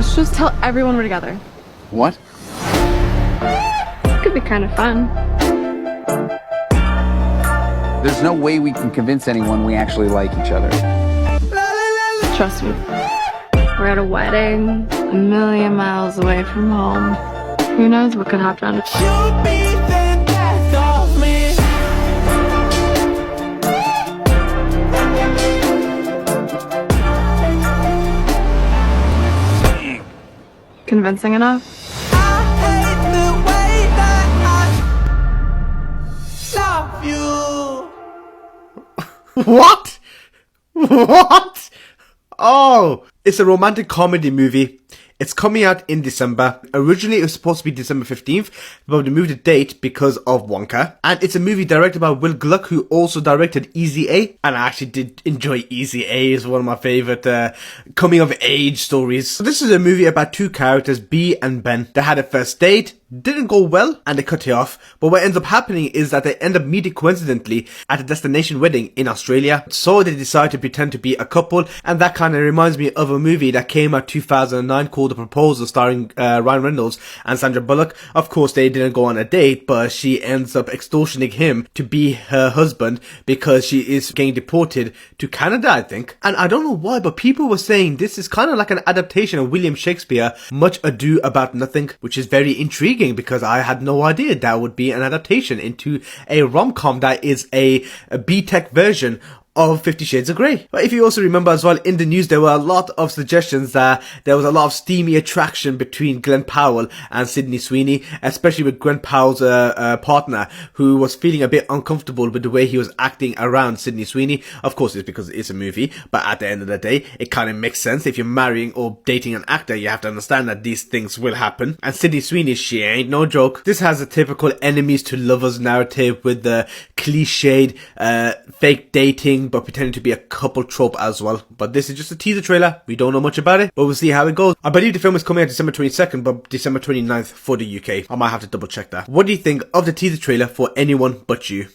Let's just tell everyone we're together. What? Could be kind of fun. There's no way we can convince anyone we actually like each other. Trust me. We're at a wedding, a million miles away from home. Who knows what could happen? Convincing enough? What? What? Oh, it's a romantic comedy movie. It's coming out in December. Originally, it was supposed to be December 15th, but they moved the date because of Wonka. And it's a movie directed by Will Gluck, who also directed Easy A. And I actually did enjoy Easy A. It's one of my favorite coming-of-age stories. So this is a movie about two characters, Bea and Ben. They had a first date, didn't go well, and they cut it off. But what ends up happening is that they end up meeting coincidentally at a destination wedding in Australia. So they decide to pretend to be a couple, and that kind of reminds me of a movie that came out 2009 called The Proposal, starring Ryan Reynolds and Sandra Bullock. Of course, they didn't go on a date, but she ends up extortioning him to be her husband because she is getting deported to Canada, I think. And I don't know why, but people were saying this is kind of like an adaptation of William Shakespeare, Much Ado About Nothing, which is very intriguing because I had no idea that would be an adaptation into a rom-com that is a B-Tech version of 50 Shades of Grey. But if you also remember as well, in the news there were a lot of suggestions that there was a lot of steamy attraction between Glenn Powell and Sydney Sweeney, especially with Glenn Powell's partner, who was feeling a bit uncomfortable with the way he was acting around Sydney Sweeney. Of course, it's because it's a movie, but at the end of the day, it kind of makes sense. If you're marrying or dating an actor, you have to understand that these things will happen. And Sydney Sweeney, she ain't no joke. This has a typical enemies to lovers narrative with the cliched fake dating but pretending to be a couple trope as well. But this is just a teaser trailer. We don't know much about it, but we'll see how it goes. I believe the film is coming out December 22nd, but December 29th for the UK. I might have to double check that. What do you think of the teaser trailer for Anyone But You?